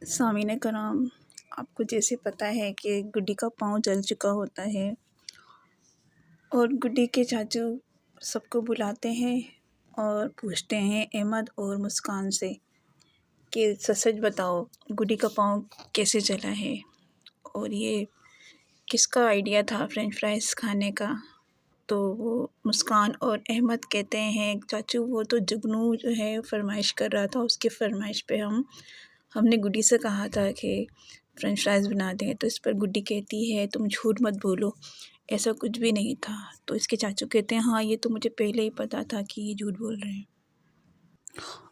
سامعین کرام، آپ کو جیسے پتہ ہے کہ گڈی کا پاؤں جل چکا ہوتا ہے اور گڈی کے چاچو سب کو بلاتے ہیں اور پوچھتے ہیں احمد اور مسکان سے کہ سچ سچ بتاؤ گڈی کا پاؤں کیسے جلا ہے اور یہ کس کا آئیڈیا تھا فرینچ فرائز کھانے کا۔ تو وہ مسکان اور احمد کہتے ہیں چاچو وہ تو جگنو جو ہے فرمائش کر رہا تھا، اس کی فرمائش پہ ہم نے گڈی سے کہا تھا کہ فرینچ فرائز بنا دیں، تو اس پر گڈی کہتی ہے تم جھوٹ مت بولو، ایسا کچھ بھی نہیں تھا۔ تو اس کے چاچو کہتے ہیں ہاں یہ تو مجھے پہلے ہی پتہ تھا کہ یہ جھوٹ بول رہے ہیں۔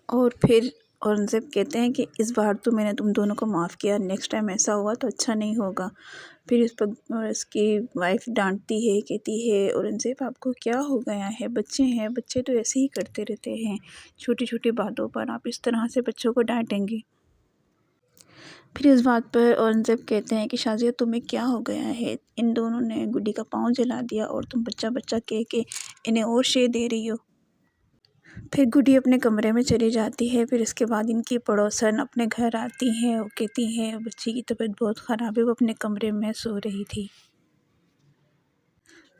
اور پھر اورنگزیب کہتے ہیں کہ اس بار تو میں نے تم دونوں کو معاف کیا، نیکسٹ ٹائم ایسا ہوا تو اچھا نہیں ہوگا۔ پھر اس پر اس کی وائف ڈانٹتی ہے، کہتی ہے اورنگزیب آپ کو کیا ہو گیا ہے، بچے ہیں، بچے تو ایسے ہی کرتے رہتے ہیں، چھوٹی چھوٹی باتوں پر آپ اس طرح سے بچوں کو ڈانٹیں گے۔ پھر اس بات پر اورنگزیب کہتے ہیں کہ شازیہ تمہیں کیا ہو گیا ہے، ان دونوں نے گڈی کا پاؤں جلا دیا اور تم بچہ بچہ کہہ کے انہیں اور شے دے رہی ہو۔ پھر گڈی اپنے کمرے میں چلی جاتی ہے۔ پھر اس کے بعد ان کی پڑوسن اپنے گھر آتی ہیں اور کہتی ہیں بچی کی طبیعت بہت خراب ہے، وہ اپنے کمرے میں سو رہی تھی۔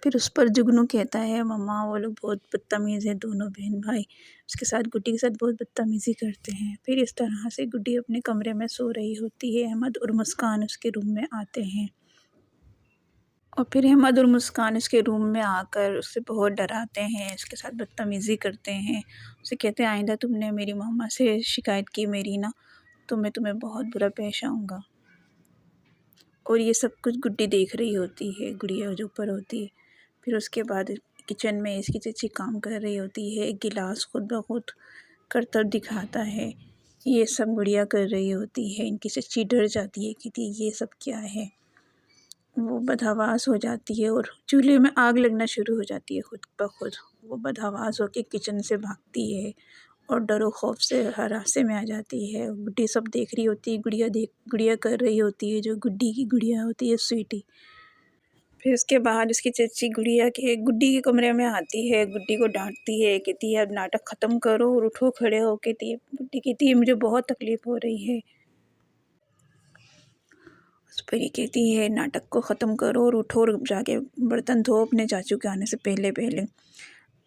پھر اس پر جگنو کہتا ہے مما وہ لوگ بہت بدتمیز ہیں، دونوں بہن بھائی اس کے ساتھ گڈی کے ساتھ بہت بدتمیزی کرتے ہیں۔ پھر اس طرح سے گڈی اپنے کمرے میں سو رہی ہوتی ہے، احمد اور مسکان اس کے روم میں آتے ہیں اور پھر احمد اور مسکان اس کے روم میں آ کر اس سے بہت ڈراتے ہیں، اس کے ساتھ بدتمیزی کرتے ہیں، اسے کہتے ہیں آئندہ تم نے میری ماما سے شکایت کی میری نا تو میں تمہیں بہت برا پیش آؤں گا۔ اور یہ سب کچھ گڈی دیکھ رہی ہوتی ہے، گڑیا جو اوپر ہوتی ہے۔ پھر اس کے بعد کچن میں اس کی چچی کام کر رہی ہوتی ہے، ایک گلاس خود بخود کرتب دکھاتا ہے، یہ سب گڑیا کر رہی ہوتی ہے۔ ان کی چچی ڈر جاتی ہے کہ یہ سب کیا ہے، وہ بدحواس ہو جاتی ہے اور چولہے میں آگ لگنا شروع ہو جاتی ہے خود بخود۔ وہ بدحواس ہو کے کچن سے بھاگتی ہے اور ڈر و خوف سے ہراسے میں آ جاتی ہے۔ گڈی سب دیکھ رہی ہوتی ہے، گڑیا کر رہی ہوتی ہے، جو گڈی کی گڑیا ہوتی ہے سویٹی۔ پھر اس کے بعد اس کی چچی گڈی کے کمرے میں آتی ہے، گڈی کو ڈانٹتی ہے، کہتی ہے اب ناٹک ختم کرو اور اٹھو کھڑے ہو، گڈی کہتی ہے مجھے بہت تکلیف ہو رہی ہے۔ اس پر یہ کہتی ہے ناٹک کو ختم کرو اور اٹھو اور جا کے برتن دھو اپنے چاچو کے آنے سے پہلے پہلے،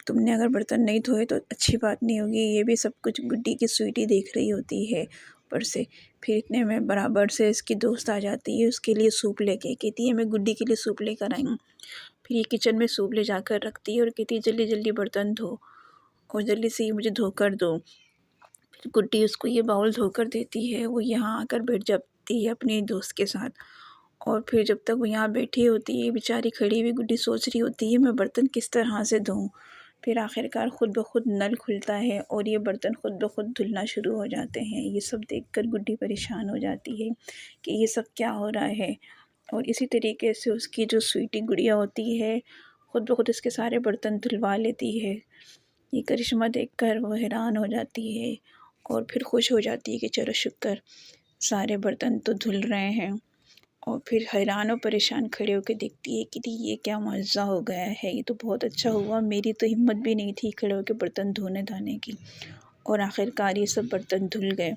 تم نے اگر برتن نہیں دھوئے تو اچھی بات نہیں ہوگی۔ یہ بھی سب کچھ گڈی کی سویٹی دیکھ رہی ہوتی ہے اوپر سے۔ پھر اتنے میں برابر سے اس کی دوست آ جاتی ہے، اس کے لیے سوپ لے کے، کہتی ہے میں گڈی کے لیے سوپ لے کر آئی ہوں۔ پھر یہ کچن میں سوپ لے جا کر رکھتی ہے اور کہتی ہے جلدی جلدی برتن دھو اور جلدی سے یہ مجھے دھو کر دو۔ پھر گڈی اس کو یہ باؤل دھو کر دیتی ہے، وہ یہاں آ کر بیٹھ جاتی ہے اپنی دوست کے ساتھ اور پھر جب تک وہ یہاں بیٹھی ہوتی ہے بیچاری کھڑی ہوئی گڈی سوچ رہی ہوتی ہے میں برتن کس طرح سے دھوں۔ پھر آخرکار خود بخود نل کھلتا ہے اور یہ برتن خود بخود دھلنا شروع ہو جاتے ہیں۔ یہ سب دیکھ کر گڈی پریشان ہو جاتی ہے کہ یہ سب کیا ہو رہا ہے، اور اسی طریقے سے اس کی جو سویٹی گڑیا ہوتی ہے خود بخود اس کے سارے برتن دھلوا لیتی ہے۔ یہ کرشمہ دیکھ کر وہ حیران ہو جاتی ہے اور پھر خوش ہو جاتی ہے کہ چلو شکر سارے برتن تو دھل رہے ہیں، اور پھر حیران و پریشان کھڑے ہو کے دیکھتی ہے کہ یہ کیا معجزہ ہو گیا ہے، یہ تو بہت اچھا ہوا، میری تو ہمت بھی نہیں تھی کھڑے ہو کے برتن دھونے دھانے کی، اور آخرکار یہ سب برتن دھل گئے۔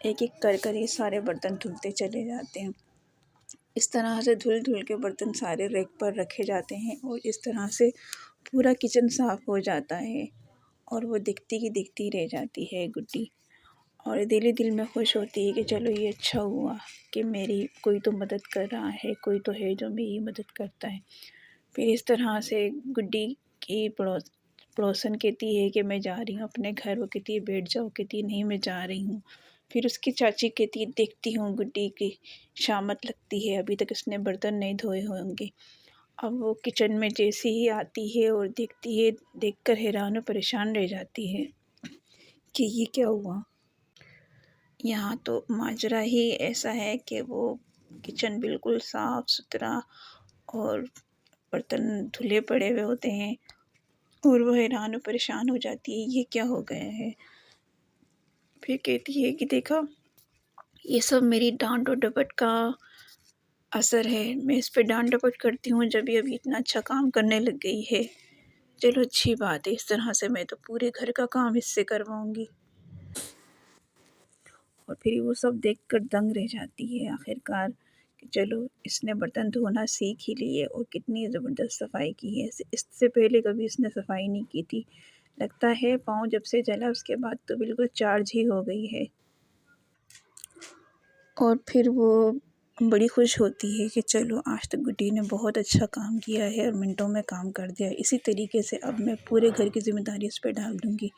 ایک ایک کر کر یہ سارے برتن دھلتے چلے جاتے ہیں، اس طرح سے دھل دھل کے برتن سارے ریک پر رکھے جاتے ہیں اور اس طرح سے پورا کچن صاف ہو جاتا ہے، اور وہ دیکھتی کی دیکھتی رہ جاتی ہے گڈی، اور دل ہی دل میں خوش ہوتی ہے کہ چلو یہ اچھا ہوا کہ میری کوئی تو مدد کر رہا ہے، کوئی تو ہے جو میری مدد کرتا ہے۔ پھر اس طرح سے گڈی کی پڑوسن کہتی ہے کہ میں جا رہی ہوں اپنے گھر، وہ کہتی ہے بیٹھ جاؤ، کہتی ہے نہیں میں جا رہی ہوں۔ پھر اس کی چاچی کہتی ہے دیکھتی ہوں گڈی کی شامت لگتی ہے، ابھی تک اس نے برتن نہیں دھوئے ہوں گے۔ اب وہ کچن میں جیسے ہی آتی ہے اور دیکھتی ہے، دیکھ کر حیران و پریشان رہ جاتی ہے کہ یہ کیا ہوا۔ یہاں تو ماجرا ہی ایسا ہے کہ وہ کچن بالکل صاف ستھرا اور برتن دھلے پڑے ہوئے ہوتے ہیں، اور وہ حیران و پریشان ہو جاتی ہے یہ کیا ہو گیا ہے۔ پھر کہتی ہے کہ دیکھا یہ سب میری ڈانٹ و ڈپٹ کا اثر ہے، میں اس پہ ڈانٹ ڈپٹ کرتی ہوں جب یہ ابھی اتنا اچھا کام کرنے لگ گئی ہے، چلو اچھی بات ہے، اس طرح سے میں تو پورے گھر کا کام اس سے کرواؤں گی۔ اور پھر وہ سب دیکھ کر دنگ رہ جاتی ہے آخر کار کہ چلو اس نے برتن دھونا سیکھ ہی لیے، اور کتنی زبردست صفائی کی ہے، اس سے پہلے کبھی اس نے صفائی نہیں کی تھی۔ لگتا ہے پاؤں جب سے جلا اس کے بعد تو بالکل چارج ہی ہو گئی ہے، اور پھر وہ بڑی خوش ہوتی ہے کہ چلو آج تک گڈی نے بہت اچھا کام کیا ہے اور منٹوں میں کام کر دیا، اسی طریقے سے اب میں پورے گھر کی ذمہ داری اس پہ ڈال دوں گی۔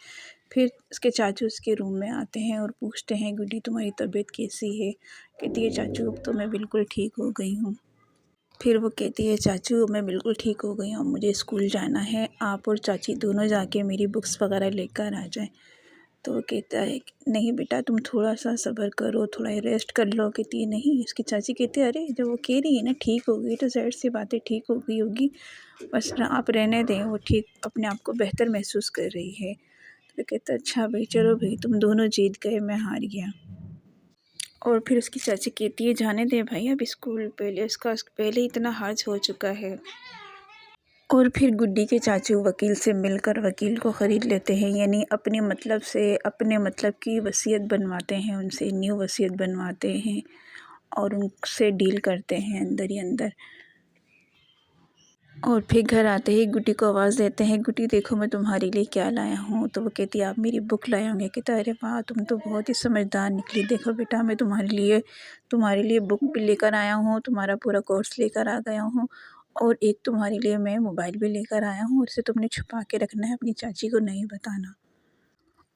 پھر اس کے چاچو اس کے روم میں آتے ہیں اور پوچھتے ہیں گڈی تمہاری طبیعت کیسی ہے؟ کہتی ہے چاچو اب تو میں بالکل ٹھیک ہو گئی ہوں۔ پھر وہ کہتی ہے چاچو میں بالکل ٹھیک ہو گئی ہوں، مجھے اسکول جانا ہے، آپ اور چاچی دونوں جا کے میری بکس وغیرہ لے کر آ جائیں۔ تو وہ کہتا ہے کہ نہیں بیٹا تم تھوڑا سا صبر کرو، تھوڑا ریسٹ کر لو۔ کہتی ہے نہیں، اس کی چاچی کہتی ہے ارے جب وہ کہہ رہی ہے نا ٹھیک ہو گئی تو ظاہر سی بات ہے ٹھیک ہو گئی ہوگی، بس آپ رہنے دیں، وہ ٹھیک اپنے آپ کو بہتر محسوس کر رہی ہے۔ تو کہتا ہے اچھا بھائی چلو بھائی تم دونوں جیت گئے، میں ہار گیا۔ اور پھر اس کی چاچی کہتی ہے جانے دیں بھائی اب اسکول، پہلے اس کا پہلے اتنا حرج ہو چکا ہے۔ اور پھر گڈی کے چاچو وکیل سے مل کر وکیل کو خرید لیتے ہیں، یعنی اپنے مطلب سے اپنے مطلب کی وصیت بنواتے ہیں، ان سے نیو وصیت بنواتے ہیں اور ان سے ڈیل کرتے ہیں اندر ہی اندر۔ اور پھر گھر آتے ہی گڈی کو آواز دیتے ہیں گڈی دیکھو میں تمہارے لیے کیا لایا ہوں۔ تو وہ کہتی ہے آپ میری بک لائے ہوں گے؟ کہتا ہے ارے واہ تم تو بہت ہی سمجھدار نکلی، دیکھو بیٹا میں تمہارے لیے بک بھی لے کر آیا ہوں، تمہارا پورا کورس لے کر آ گیا ہوں، اور ایک تمہارے لیے میں موبائل بھی لے کر آیا ہوں، اور اسے تم نے چھپا کے رکھنا ہے، اپنی چاچی کو نہیں بتانا۔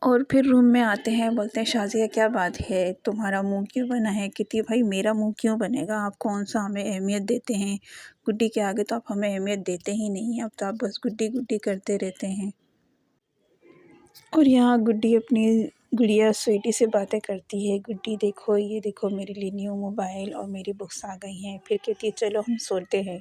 اور پھر روم میں آتے ہیں، بولتے ہیں شازیہ کیا بات ہے تمہارا منہ کیوں بنا ہے؟ کہتی ہے بھائی میرا منہ کیوں بنے گا، آپ کون سا ہمیں اہمیت دیتے ہیں، گڈی کے آگے تو آپ ہمیں اہمیت دیتے ہی نہیں، اب تو آپ بس گڈی گڈی کرتے رہتے ہیں۔ اور یہاں گڈی اپنی گڑیا سویٹی سے باتیں کرتی ہے، گڈی دیکھو یہ دیکھو میرے لیے نیو موبائل اور میری بکس آ گئی ہیں۔ پھر کہتی ہے چلو ہم سوتے ہیں۔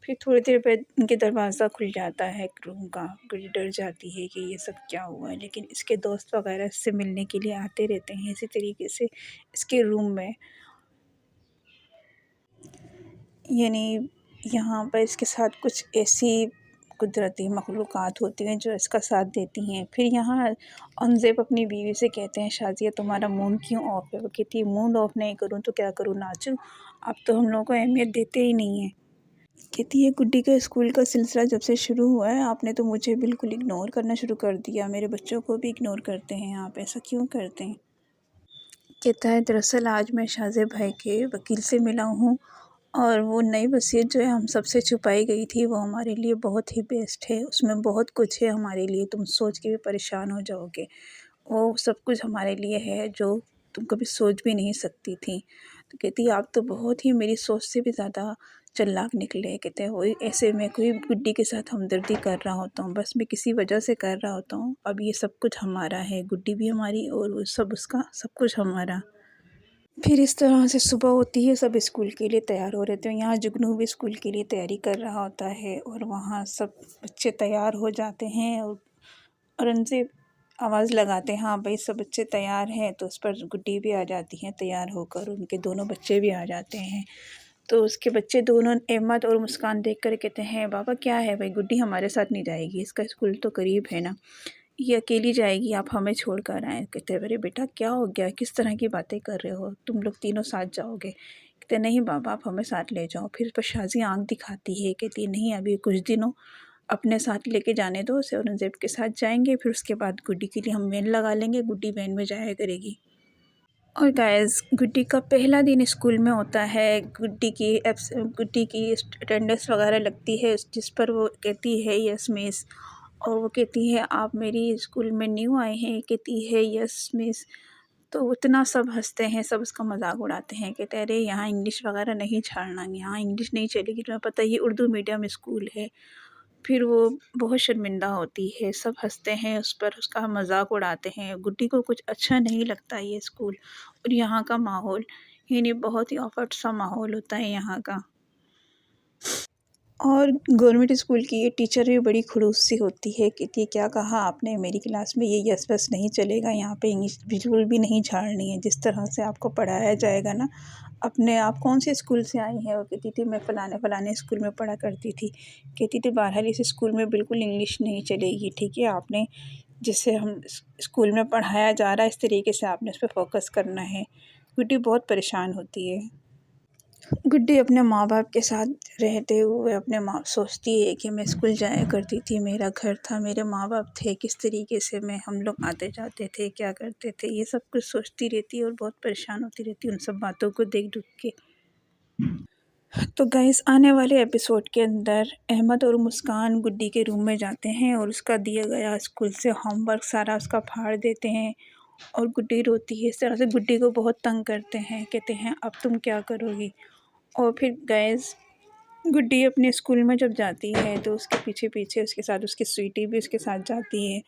پھر تھوڑی دیر بعد ان کے دروازہ کھل جاتا ہے روم کا، گڈی ڈر جاتی ہے کہ یہ سب کیا ہوا ہے، لیکن اس کے دوست وغیرہ اس سے ملنے کے لیے آتے رہتے ہیں، اسی طریقے سے اس کے روم میں یعنی یہاں پر اس کے ساتھ کچھ ایسی قدرتی مخلوقات ہوتی ہیں جو اس کا ساتھ دیتی ہیں۔ پھر یہاں انزیب اپنی بیوی سے کہتے ہیں شازیہ تمہارا مون کیوں آف ہے؟ وہ کہتی ہے مون آف نہیں کروں تو کیا کروں ناچوں، اب تو ہم لوگوں کو اہمیت دیتے ہی نہیں ہیں۔ کہتی ہے گڈی کا اسکول کا سلسلہ جب سے شروع ہوا ہے آپ نے تو مجھے بالکل اگنور کرنا شروع کر دیا، میرے بچوں کو بھی اگنور کرتے ہیں آپ، ایسا کیوں کرتے ہیں؟ کہتا ہے دراصل آج میں شازیہ بھائی کے وکیل سے ملا ہوں، اور وہ نئی وصیت جو ہے ہم سب سے چھپائی گئی تھی وہ ہمارے لیے بہت ہی بیسٹ ہے، اس میں بہت کچھ ہے ہمارے لیے، تم سوچ کے بھی پریشان ہو جاؤ گے، وہ سب کچھ ہمارے لیے ہے جو تم کبھی سوچ بھی نہیں سکتی تھی۔ تو کہتی ہے آپ تو بہت ہی میری سوچ سے بھی زیادہ چلاک نکلے۔ کہتے ہیں وہی ایسے میں کوئی گڈی کے ساتھ ہمدردی کر رہا ہوتا ہوں، بس میں کسی وجہ سے کر رہا ہوتا ہوں، اب یہ سب کچھ ہمارا ہے، گڈی بھی ہماری اور وہ سب اس کا سب کچھ ہمارا۔ پھر اس طرح سے صبح ہوتی ہے، سب اسکول کے لیے تیار ہو رہتے ہیں، یہاں جگنو بھی اسکول کے لیے تیاری کر رہا ہوتا ہے، اور وہاں سب بچے تیار ہو جاتے ہیں، اور ان سے آواز لگاتے ہیں ہاں بھائی سب بچے تیار ہیں، تو اس پر گڈی بھی آ جاتی ہیں تیار ہو کر، ان کے دونوں بچے بھی آ جاتے ہیں۔ تو اس کے بچے دونوں احمد اور مسکان دیکھ کر کہتے ہیں بابا کیا ہے بھائی گڈی ہمارے ساتھ نہیں جائے گی، اس کا اسکول تو قریب ہے نا، یہ اکیلی جائے گی، آپ ہمیں چھوڑ کر آئیں۔ کہتے ہیں ارے بیٹا کیا ہو گیا، کس طرح کی باتیں کر رہے ہو، تم لوگ تینوں ساتھ جاؤ گے؟ کہتے نہیں بابا آپ ہمیں ساتھ لے جاؤ۔ پھر شازیہ آنکھ دکھاتی ہے، کہتی نہیں ابھی کچھ دنوں اپنے ساتھ لے کے جانے دو اسے، اورنگزیب کے ساتھ جائیں گے، پھر اس کے بعد گڈی کے لیے ہم وین لگا لیں گے، گڈی وین میں جایا کرے گی۔ اور گائز گڈی کا پہلا دن اسکول میں ہوتا ہے، گڈی کی اٹینڈنس وغیرہ لگتی ہے جس پر وہ کہتی ہے یس مس، اور وہ کہتی ہے آپ میری اسکول میں نیو آئے ہیں؟ کہتی ہے یس مس۔ تو اتنا سب ہنستے ہیں، سب اس کا مذاق اڑاتے ہیں، کہتے ہیں ارے یہاں انگلش وغیرہ نہیں چھاڑنا، یہاں انگلش نہیں چلے گی، تمہیں پتہ ہی اردو میڈیم اسکول ہے۔ پھر وہ بہت شرمندہ ہوتی ہے، سب ہنستے ہیں اس پر، اس کا مذاق اڑاتے ہیں، گڈی کو کچھ اچھا نہیں لگتا یہ اسکول اور یہاں کا ماحول، یعنی بہت ہی آفٹ سا ماحول ہوتا ہے یہاں کا۔ اور گورنمنٹ اسکول کی یہ ٹیچر بھی بڑی خڑوس سی ہوتی ہے، کہتی ہے کیا کہا آپ نے، میری کلاس میں یہ یس بس نہیں چلے گا، یہاں پہ انگلش بالکل بھی نہیں جھاڑنی ہے، جس طرح سے آپ کو پڑھایا جائے گا نا، اپنے آپ کون سے اسکول سے آئی ہیں؟ وہ کہتی تھی میں فلانے فلانے اسکول میں پڑھا کرتی تھی، کہتی تھی بہرحال اس اسکول میں بالکل انگلش نہیں چلے گی، ٹھیک ہے آپ نے جسے ہم اسکول میں پڑھایا جا رہا ہے اس طریقے سے آپ نے اس پہ فوکس کرنا ہے۔ گڈی بہت پریشان ہوتی ہے۔ گڈی اپنے ماں باپ کے ساتھ رہتے ہوئے اپنے ماں سوچتی ہے کہ میں اسکول جایا کرتی تھی، میرا گھر تھا، میرے ماں باپ تھے، کس طریقے سے ہم لوگ آتے جاتے تھے، کیا کرتے تھے، یہ سب کچھ سوچتی رہتی ہے اور بہت پریشان ہوتی رہتی ہے ان سب باتوں کو دیکھ دکھ کے۔ تو گائز آنے والے ایپیسوڈ کے اندر احمد اور مسکان گڈی کے روم میں جاتے ہیں اور اس کا دیا گیا اسکول سے ہوم ورک سارا اس کا پھاڑ دیتے ہیں اور گڈی روتی ہے۔ اس طرح سے گڈی کو بہت تنگ کرتے ہیں، کہتے ہیں اب تم کیا کرو گی۔ اور پھر گائز گڈی اپنے اسکول میں جب جاتی ہے تو اس کے پیچھے پیچھے اس کے ساتھ اس کی سویٹی بھی اس کے ساتھ جاتی ہے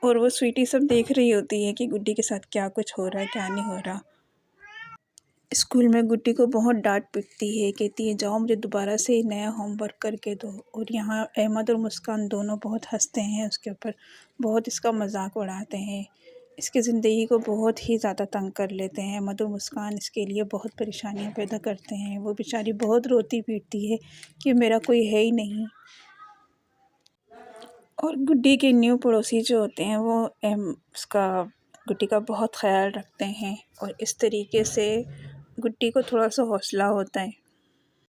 اور وہ سویٹی سب دیکھ رہی ہوتی ہے کہ گڈی کے ساتھ کیا کچھ ہو رہا ہے، کیا نہیں ہو رہا۔ اسکول میں گڈی کو بہت ڈانٹ پٹتی ہے، کہتی ہے جاؤ مجھے دوبارہ سے نیا ہوم ورک کر کے دو۔ اور یہاں احمد اور مسکان دونوں بہت ہنستے ہیں اس کے اوپر، بہت اس کا مذاق اڑاتے ہیں، اس کی زندگی کو بہت ہی زیادہ تنگ کر لیتے ہیں۔ احمد اور مسکان اس کے لیے بہت پریشانیاں پیدا کرتے ہیں، وہ بیچاری بہت روتی پیٹتی ہے کہ میرا کوئی ہے ہی نہیں۔ اور گڈی کے نیو پڑوسی جو ہوتے ہیں وہ گڈی کا بہت خیال رکھتے ہیں اور اس طریقے سے گڈی کو تھوڑا سا حوصلہ ہوتا ہے۔